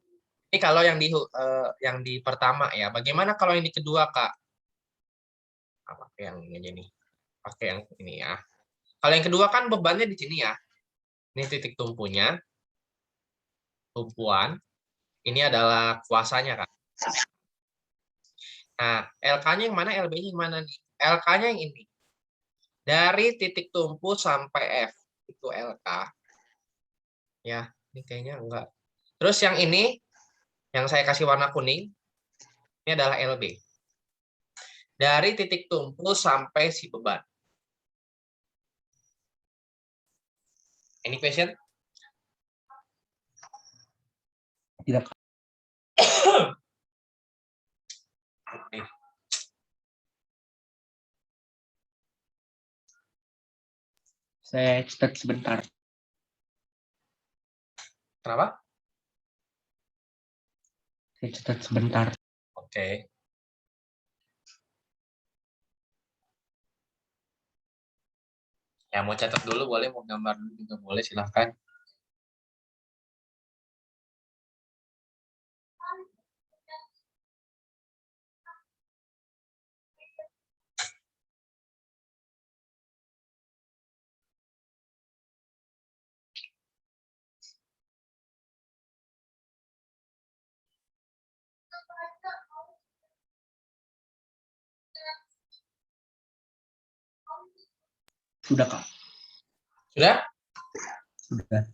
Ini kalau yang di pertama ya. Bagaimana kalau yang di kedua, Kak? Apa yang ini nih? Pakai yang ini ya. Kalau yang kedua kan bebannya di sini ya. Ini titik tumpunya, tumpuan. Ini adalah kuasanya kan. Nah, LK-nya yang mana, LB-nya yang mana nih? LK-nya yang ini. Dari titik tumpu sampai F itu LK. Ya, ini kayaknya enggak. Terus yang ini, yang saya kasih warna kuning, ini adalah LB. Dari titik tumpu sampai si beban. Any question? Tidak. Saya catat sebentar. Kenapa? Saya catat sebentar. Oke. Ya, mau catat dulu boleh, mau gambar dulu juga boleh, silahkan. Sudah, Kak. Sudah? Sudah.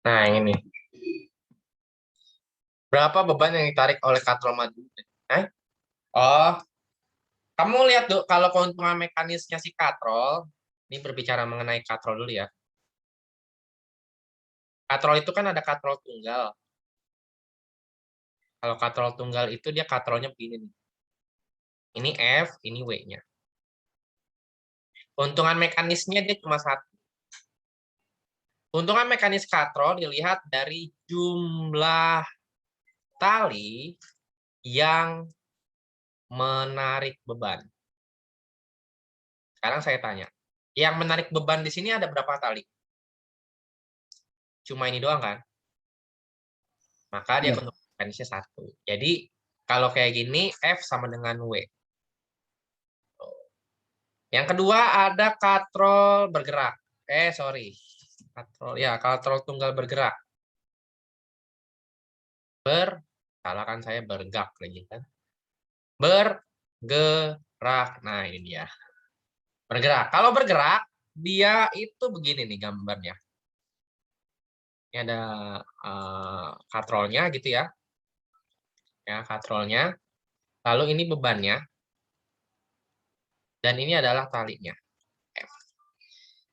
Nah, ini. Berapa beban yang ditarik oleh katrol maju? Oh, kamu lihat tuh, kalau keuntungan mekanisnya si katrol, ini berbicara mengenai katrol dulu ya. Katrol itu kan ada katrol tunggal. Kalau katrol tunggal itu dia katrolnya begini nih. Ini F, ini W-nya. Keuntungan mekanisnya dia cuma satu. Keuntungan mekanis katrol dilihat dari jumlah tali yang menarik beban. Sekarang saya tanya, yang menarik beban di sini ada berapa tali? Cuma ini doang kan? Maka dia Ya. keuntungan mekanisnya satu. Jadi kalau kayak gini F sama dengan W. Yang kedua ada katrol bergerak. Sorry. Katrol tunggal bergerak. Salah kan saya bergerak lagi kan. Bergerak. Nah, ini dia. Bergerak. Kalau bergerak, dia itu begini nih gambarnya. Ini ada katrolnya gitu ya. Ya, katrolnya. Lalu ini bebannya. Dan ini adalah talinya. F.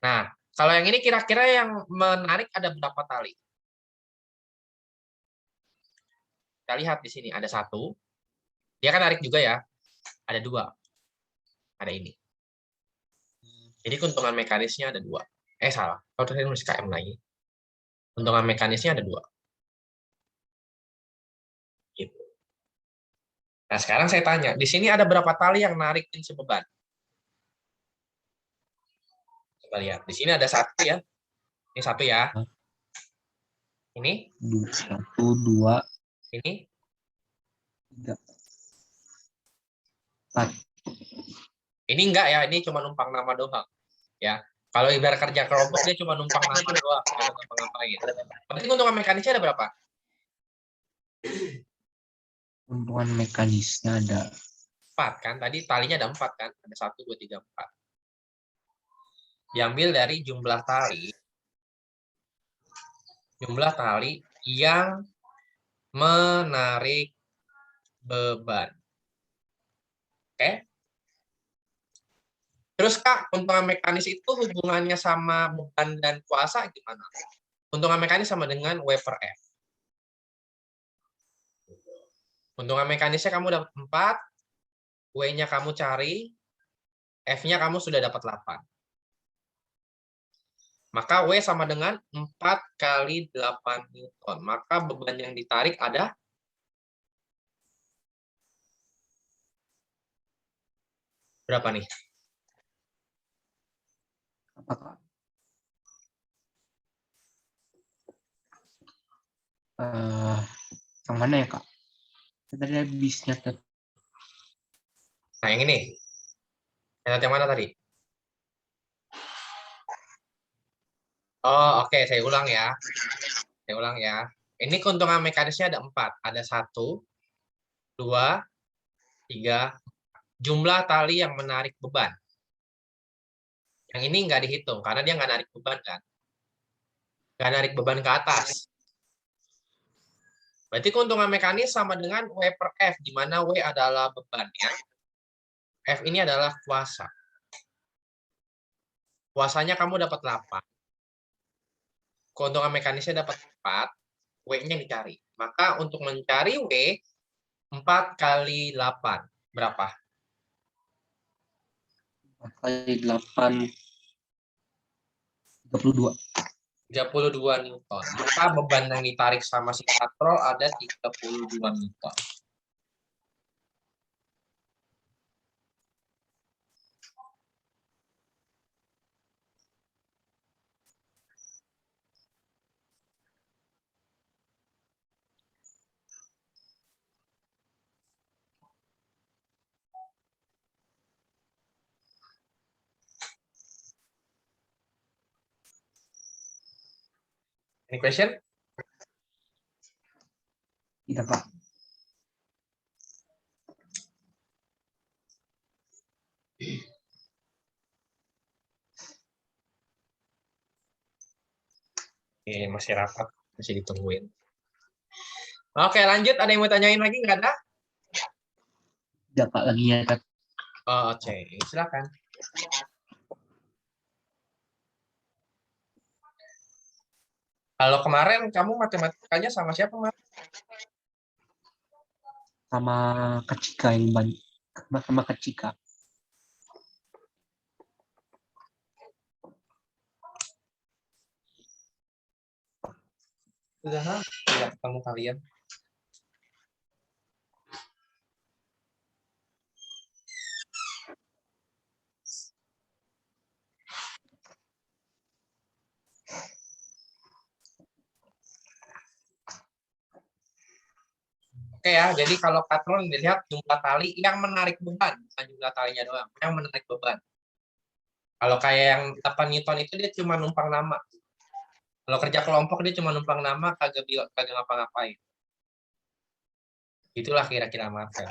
Nah, kalau yang ini kira-kira yang menarik ada berapa tali? Kita lihat di sini ada satu. Dia kan narik juga ya. Ada dua. Ada ini. Jadi keuntungan mekanisnya ada dua. Salah. Kalau tadi nulis KM lagi. Keuntungan mekanisnya ada dua. Gitu. Nah, sekarang saya tanya. Di sini ada berapa tali yang narikin si beban? Coba lihat. Di sini ada satu ya. Ini satu ya. Ini. Satu, dua, Ini. tiga, empat. Ini enggak ya. Ini cuma numpang nama doang. Ya. Kalau ibarat kerja kelompok, dia cuma numpang nama doang. Nggak ada ngapa-ngapain. Berarti keuntungan mekanisnya ada berapa? Keuntungan mekanisnya ada 4 kan. Tadi talinya ada 4 kan. Ada 1, 2, 3, 4. Diambil dari jumlah tali. Jumlah tali yang menarik beban. Oke. Terus Kak, keuntungan mekanis itu hubungannya sama beban dan kuasa gimana? Keuntungan mekanis sama dengan W per F. Keuntungan mekanisnya kamu dapat 4, W-nya kamu cari, F-nya kamu sudah dapat 8. Maka W sama dengan 4 kali 8 Newton. Maka beban yang ditarik ada berapa nih? apa, Kak? Yang mana ya, Kak? Tadi habis nyatet. Nah, yang ini. Yang mana tadi? Oh, oke. Saya ulang ya. Saya ulang ya. Ini keuntungan mekanisnya ada 4. Ada 1, 2, 3. Jumlah tali yang menarik beban. Yang ini nggak dihitung, karena dia nggak narik beban kan. Nggak narik beban ke atas. Berarti keuntungan mekanis sama dengan W per F, di mana W adalah bebannya. F ini adalah kuasa. Kuasanya kamu dapat 8. Keuntungan mekanisnya dapat 4. W-nya dicari. Maka untuk mencari W, 4 kali 8. Berapa? 4 kali 8, 32. 32 Newton. Maka beban yang ditarik sama si katrol ada 32 Newton. Any question? Tidak, Pak. Oke, masih rapat, masih ditungguin. Oke, lanjut. Ada yang mau tanyain lagi? Nggak ada? Tidak, Pak. Lagi ya, Kak. Oh, oke, silakan. Kalau kemarin kamu matematikanya sama siapa, Mas? Sama Kecika yang banyak. Sama Kecika. Sudah tidak ketemu kalian. Oke ya, jadi kalau katron dilihat jumlah tali yang menarik beban, bukan jumlah talinya doang, yang menarik beban. Kalau kayak yang 8 Newton itu dia cuma numpang nama. Kalau kerja kelompok dia cuma numpang nama, kagak ngapa-ngapain. Itulah kira-kira Marvel.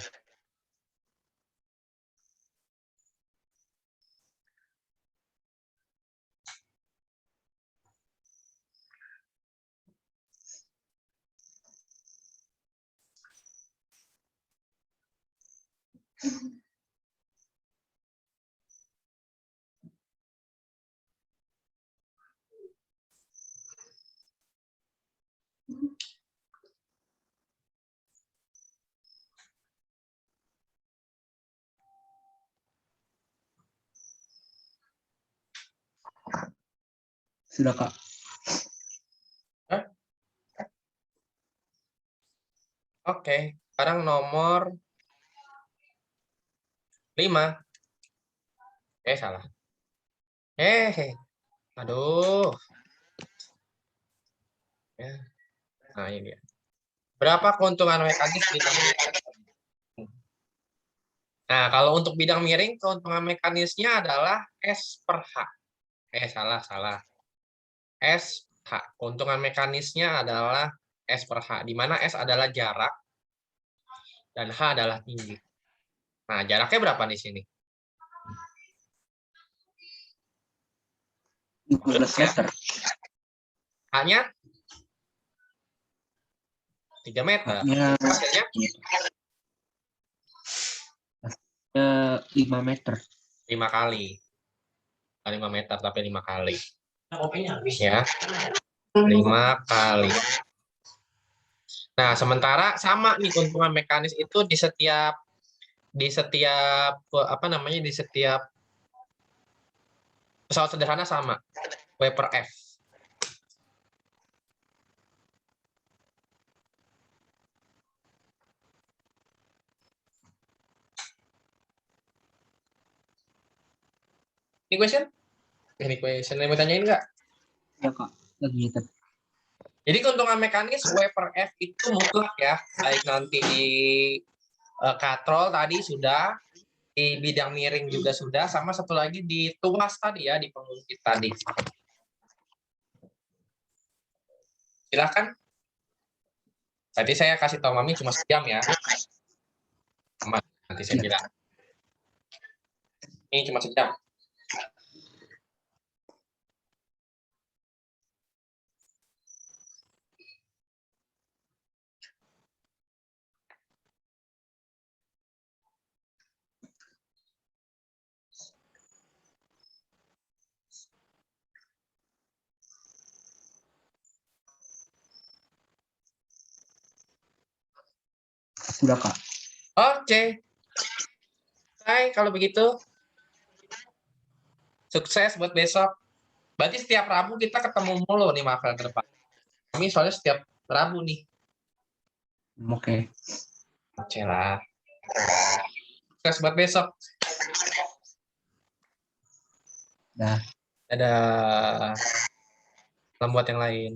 Sudah, Kak. Oke, sekarang nomor 5. Salah. Aduh. Ya. Nah, ini dia. Berapa keuntungan mekanis bidang miring? Nah, kalau untuk bidang miring, keuntungan mekanisnya adalah S per H. Salah. S H. Keuntungan mekanisnya adalah S per H, di mana S adalah jarak dan H adalah tinggi. Nah, jaraknya berapa di sini? 15 meter. H-nya 3 meter. Haknya Hasilnya 5 meter. 5 kali. 5 meter, tapi 5 kali. Ya, 5 kali. Nah, sementara sama nih keuntungan mekanis itu di setiap apa namanya, di setiap pesawat sederhana sama, W per F. Ini question? Ini question. Yang mau tanyain nggak? Ya, Kak. Lagi ya, Kak. Jadi keuntungan mekanis W per F itu mutlak ya. Baik nanti di katrol tadi sudah, di bidang miring juga sudah, sama satu lagi di tuas tadi ya, di pengungkit tadi. Silakan. Tadi saya kasih tahu Mami cuma sejam ya. Aman, nanti saya bilang. Ini cuma sejam. Sudah, Kak. Oke. Hai, kalau begitu. Sukses buat besok. Berarti setiap Rabu kita ketemu mulu nih Marvel ke depan. Kami soalnya setiap Rabu nih. Oke. Oke lah. Sukses buat besok. Dah. Ada salam buat yang lain.